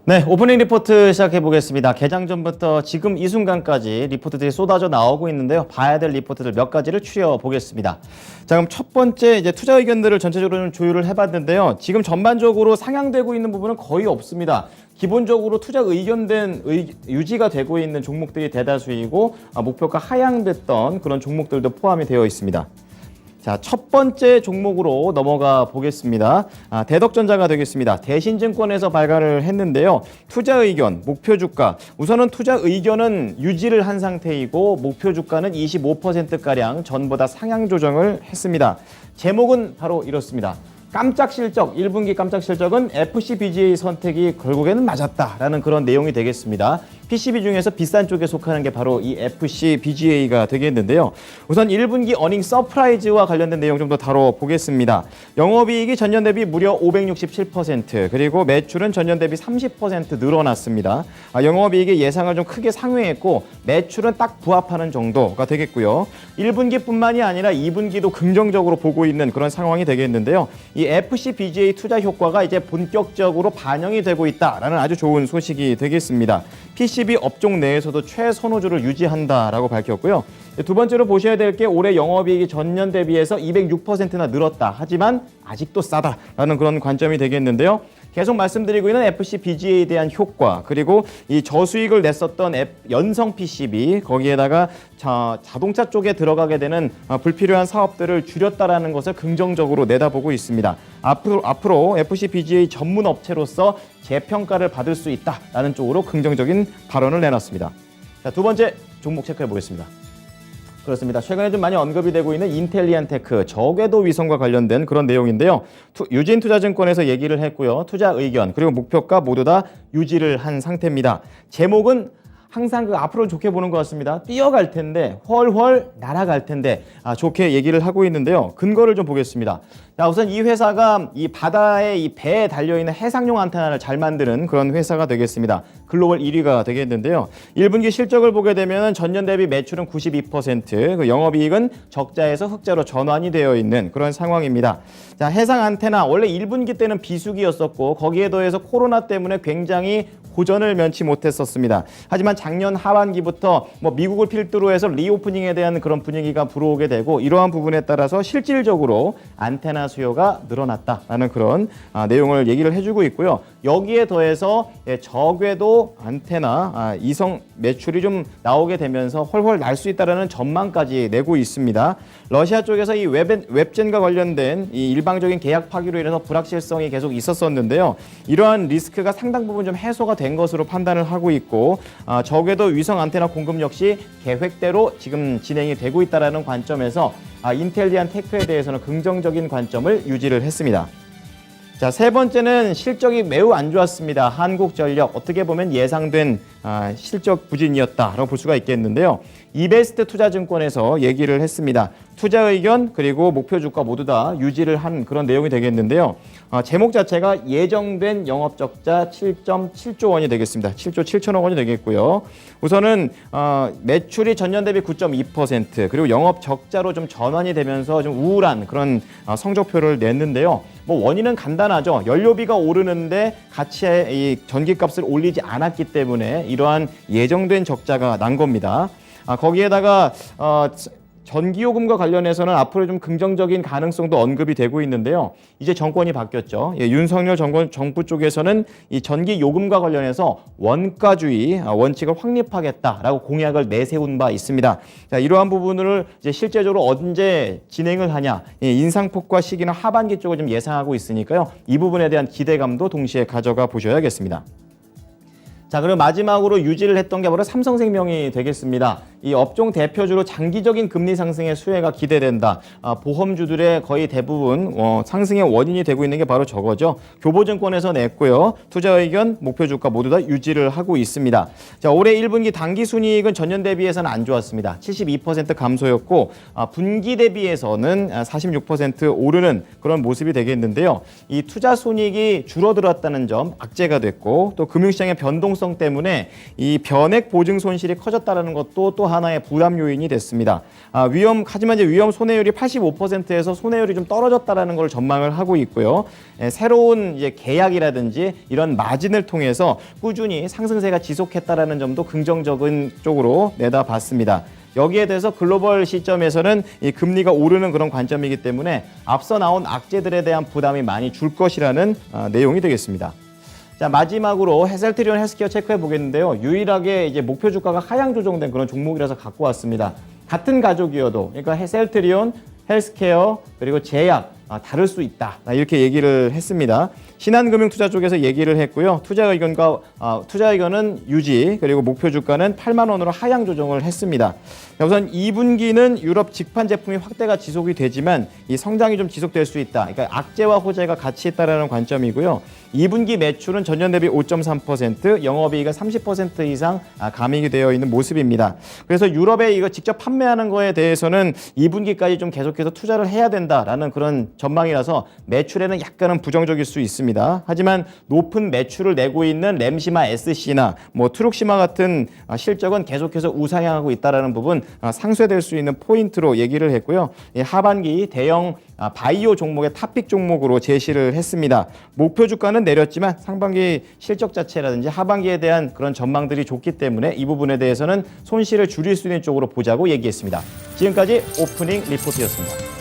네, 오프닝 리포트 시작해 보겠습니다. 개장 전부터 지금 이 순간까지 리포트들이 쏟아져 나오고 있는데요. 봐야 될 리포트들 몇 가지를 추려 보겠습니다. 자, 그럼 첫 번째 이제 투자 의견들을 전체적으로 좀 조율을 해봤는데요. 지금 전반적으로 상향되고 있는 부분은 거의 없습니다. 기본적으로 투자 의견된 유지가 되고 있는 종목들이 대다수이고 목표가 하향됐던 그런 종목들도 포함이 되어 있습니다. 자, 첫 번째 종목으로 넘어가 보겠습니다. 대덕전자가 되겠습니다. 대신증권에서 발간을 했는데요. 투자 의견, 목표 주가. 우선은 투자 의견은 유지를 한 상태이고 목표 주가는 25%가량 전보다 상향 조정을 했습니다. 제목은 바로 이렇습니다. 깜짝 실적, 1분기 깜짝 실적은 FC-BGA 선택이 결국에는 맞았다라는 그런 내용이 되겠습니다. PCB 중에서 비싼 쪽에 속하는 게 바로 이 FC-BGA가 되겠는데요. 우선 1분기 어닝 서프라이즈와 관련된 내용 좀 더 다뤄보겠습니다. 영업이익이 전년 대비 무려 567%, 그리고 매출은 전년 대비 30% 늘어났습니다. 영업이익이 예상을 좀 크게 상회했고 매출은 딱 부합하는 정도가 되겠고요. 1분기뿐만이 아니라 2분기도 긍정적으로 보고 있는 그런 상황이 되겠는데요. 이 FC-BGA 투자 효과가 이제 본격적으로 반영이 되고 있다라는 아주 좋은 소식이 되겠습니다. PCB 업종 내에서도 최선호주를 유지한다라고 밝혔고요. 두 번째로 보셔야 될 게 올해 영업이익이 전년 대비해서 206%나 늘었다. 하지만 아직도 싸다라는 그런 관점이 되겠는데요. 계속 말씀드리고 있는 FC-BGA에 대한 효과, 그리고 이 저수익을 냈었던 연성 PCB, 거기에다가 자동차 쪽에 들어가게 되는 불필요한 사업들을 줄였다라는 것을 긍정적으로 내다보고 있습니다. 앞으로 FC-BGA 전문 업체로서 재평가를 받을 수 있다라는 쪽으로 긍정적인 발언을 내놨습니다. 자, 두 번째 종목 체크해 보겠습니다. 그렇습니다. 최근에 좀 많이 언급이 되고 있는 인텔리안테크 저궤도 위성과 관련된 그런 내용인데요. 유진투자증권에서 얘기를 했고요. 투자 의견 그리고 목표가 모두 다 유지를 한 상태입니다. 제목은 항상 앞으로 좋게 보는 것 같습니다. 뛰어갈 텐데 훨훨 날아갈 텐데 좋게 얘기를 하고 있는데요. 근거를 좀 보겠습니다. 자, 우선 이 회사가 이 바다에 이 배에 달려있는 해상용 안테나를 잘 만드는 그런 회사가 되겠습니다. 글로벌 1위가 되겠는데요. 1분기 실적을 보게 되면 전년 대비 매출은 92%, 그 영업이익은 적자에서 흑자로 전환이 되어 있는 그런 상황입니다. 자, 해상 안테나 원래 1분기 때는 비수기였었고 거기에 더해서 코로나 때문에 굉장히 고전을 면치 못했었습니다. 하지만 작년 하반기부터 미국을 필두로 해서 리오프닝에 대한 그런 분위기가 불어오게 되고 이러한 부분에 따라서 실질적으로 안테나 수요가 늘어났다라는 그런 내용을 얘기를 해주고 있고요. 여기에 더해서 저궤도 안테나 이성 매출이 좀 나오게 되면서 훨훨 날 수 있다는 전망까지 내고 있습니다. 러시아 쪽에서 이 웹젠과 관련된 이 일방적인 계약 파기로 인해서 불확실성이 계속 있었었는데요. 이러한 리스크가 상당 부분 좀 해소가 된 것으로 판단을 하고 있고 저궤도 위성 안테나 공급 역시 계획대로 지금 진행이 되고 있다는 관점에서 인텔리안테크에 대해서는 긍정적인 관점을 유지를 했습니다. 자, 세 번째는 실적이 매우 안 좋았습니다. 한국전력 어떻게 보면 예상된 실적 부진이었다라고 볼 수가 있겠는데요. 이베스트 투자증권에서 얘기를 했습니다. 투자 의견 그리고 목표 주가 모두 다 유지를 한 그런 내용이 되겠는데요. 제목 자체가 예정된 영업적자 7.7조 원이 되겠습니다. 7조 7천억 원이 되겠고요. 우선은 매출이 전년 대비 9.2% 그리고 영업 적자로 좀 전환이 되면서 좀 우울한 그런 성적표를 냈는데요. 원인은 간단하죠. 연료비가 오르는데 같이 이 전기값을 올리지 않았기 때문에 이러한 예정된 적자가 난 겁니다. 거기에다가 전기요금과 관련해서는 앞으로 좀 긍정적인 가능성도 언급이 되고 있는데요. 이제 정권이 바뀌었죠. 윤석열 정부 쪽에서는 이 전기요금과 관련해서 원가주의 원칙을 확립하겠다라고 공약을 내세운 바 있습니다. 자, 이러한 부분을 이제 실제적으로 언제 진행을 하냐, 인상폭과 시기는 하반기 쪽을 좀 예상하고 있으니까요. 이 부분에 대한 기대감도 동시에 가져가 보셔야겠습니다. 자, 그리고 마지막으로 유지를 했던 게 바로 삼성생명이 되겠습니다. 이 업종 대표주로 장기적인 금리 상승의 수혜가 기대된다. 보험주들의 거의 대부분 상승의 원인이 되고 있는 게 바로 저거죠. 교보증권에서 냈고요. 투자 의견, 목표 주가 모두 다 유지를 하고 있습니다. 자, 올해 1분기 당기순이익은 전년 대비해서는 안 좋았습니다. 72% 감소였고 분기 대비해서는 46% 오르는 그런 모습이 되겠는데요. 이 투자 손익이 줄어들었다는 점 악재가 됐고 또 금융시장의 변동성 때문에 이 변액 보증 손실이 커졌다는 것도 또한 하나의 부담 요인이 됐습니다. 하지만 이제 위험 손해율이 85%에서 손해율이 좀 떨어졌다라는 걸 전망을 하고 있고요. 새로운 이제 계약이라든지 이런 마진을 통해서 꾸준히 상승세가 지속했다라는 점도 긍정적인 쪽으로 내다봤습니다. 여기에 대해서 글로벌 시점에서는 이 금리가 오르는 그런 관점이기 때문에 앞서 나온 악재들에 대한 부담이 많이 줄 것이라는 내용이 되겠습니다. 자, 마지막으로 헬셀트리온 헬스케어 체크해 보겠는데요. 유일하게 이제 목표 주가가 하향 조정된 그런 종목이라서 갖고 왔습니다. 같은 가족이어도, 그러니까 헬셀트리온, 헬스케어, 그리고 제약 다를 수 있다. 이렇게 얘기를 했습니다. 신한금융투자 쪽에서 얘기를 했고요. 투자 의견은 유지, 그리고 목표 주가는 8만 원으로 하향 조정을 했습니다. 우선 2분기는 유럽 직판 제품이 확대가 지속이 되지만 이 성장이 좀 지속될 수 있다. 그러니까 악재와 호재가 같이 있다라는 관점이고요. 2분기 매출은 전년 대비 5.3%, 영업이익은 30% 이상 감익이 되어 있는 모습입니다. 그래서 유럽에 이거 직접 판매하는 거에 대해서는 2분기까지 좀 계속해서 투자를 해야 된다라는 그런 전망이라서 매출에는 약간은 부정적일 수 있습니다. 하지만 높은 매출을 내고 있는 램시마 SC나 트룩시마 같은 실적은 계속해서 우상향하고 있다라는 부분 상쇄될 수 있는 포인트로 얘기를 했고요. 하반기 대형 바이오 종목의 탑픽 종목으로 제시를 했습니다. 목표 주가는 내렸지만 상반기 실적 자체라든지 하반기에 대한 그런 전망들이 좋기 때문에 이 부분에 대해서는 손실을 줄일 수 있는 쪽으로 보자고 얘기했습니다. 지금까지 오프닝 리포트였습니다.